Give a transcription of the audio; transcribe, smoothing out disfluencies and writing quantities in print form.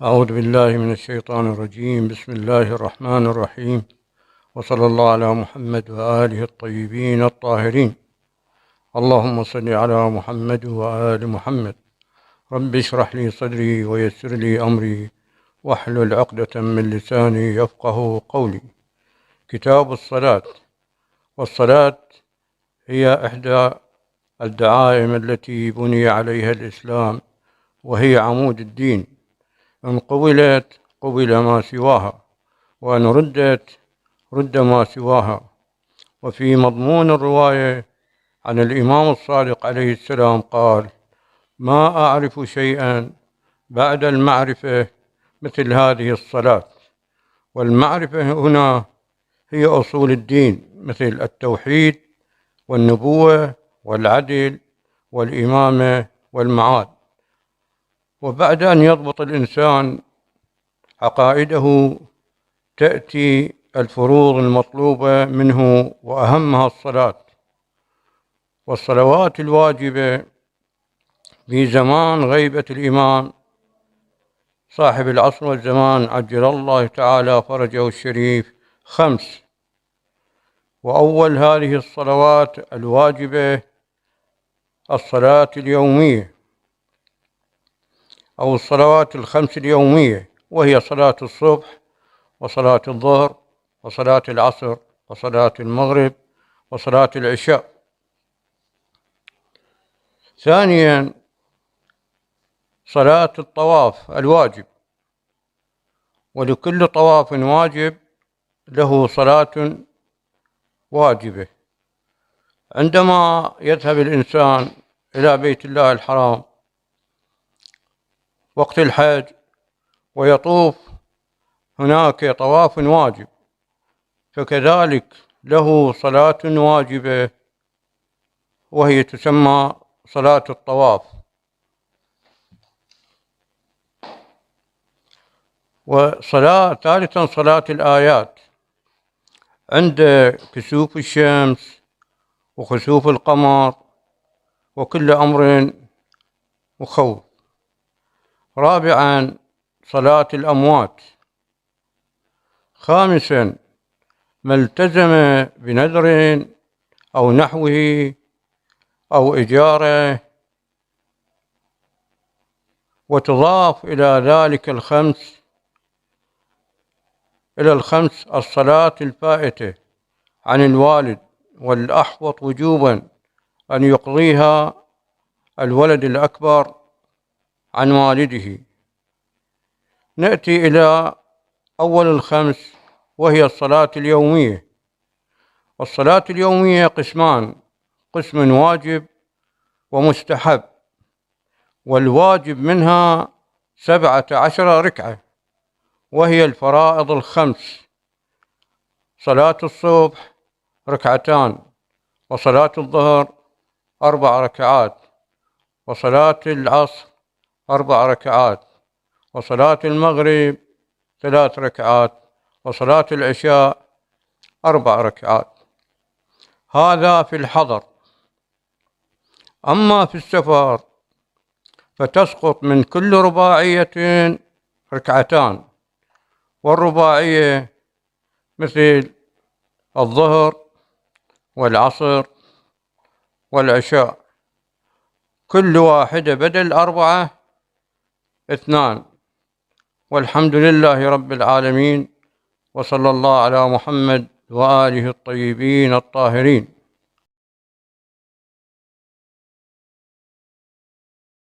أعوذ بالله من الشيطان الرجيم. بسم الله الرحمن الرحيم، وصلى الله على محمد وآله الطيبين الطاهرين. اللهم صل على محمد وآل محمد. رب اشرح لي صدري ويسر لي أمري واحلل عقدة من لساني يفقه قولي. كتاب الصلاة. والصلاة هي إحدى الدعائم التي بني عليها الإسلام، وهي عمود الدين. إن قبلت قبل ما سواها، وإن ردت رد ما سواها. وفي مضمون الرواية عن الإمام الصادق عليه السلام قال: ما أعرف شيئا بعد المعرفة مثل هذه الصلاة. والمعرفة هنا هي أصول الدين، مثل التوحيد والنبوة والعدل والإمامة والمعاد. وبعد أن يضبط الإنسان عقائده تأتي الفروض المطلوبة منه، وأهمها الصلاة. والصلوات الواجبة في زمان غيبة الإمام صاحب العصر والزمان عجل الله تعالى فرجه الشريف 5. وأول هذه الصلوات الواجبة الصلاة اليومية أو الصلوات ال5 اليومية، وهي صلاة الصبح وصلاة الظهر وصلاة العصر وصلاة المغرب وصلاة العشاء. ثانيا، صلاة الطواف الواجب، ولكل طواف واجب له صلاة واجبة. عندما يذهب الإنسان إلى بيت الله الحرام وقت الحج ويطوف هناك طواف واجب، فكذلك له صلاة واجبة وهي تسمى صلاة الطواف. ثالثا صلاة الآيات عند كسوف الشمس وخسوف القمر وكل أمر مخوف. رابعا صلاة الأموات. خامسا ما التزم بنذر أو نحوه أو إجارة، وتضاف إلى ذلك الخمس الصلاة الفائتة عن الوالد، والأحوط وجوبا أن يقضيها الولد الأكبر عن والده. نأتي إلى أول ال5، وهي الصلاة اليومية. والصلاة اليومية قسمان: قسم واجب ومستحب. والواجب منها 17 ركعة، وهي الفرائض ال5: صلاة الصبح 2 ركعة، وصلاة الظهر 4 ركعات، وصلاة العصر 4 ركعات، وصلاة المغرب 3 ركعات، وصلاة العشاء 4 ركعات. هذا في الحضر. أما في السفر فتسقط من كل رباعية 2 ركعتان، والرباعية مثل الظهر والعصر والعشاء، كل واحدة بدل 4 2. والحمد لله رب العالمين، وصلى الله على محمد وآله الطيبين الطاهرين.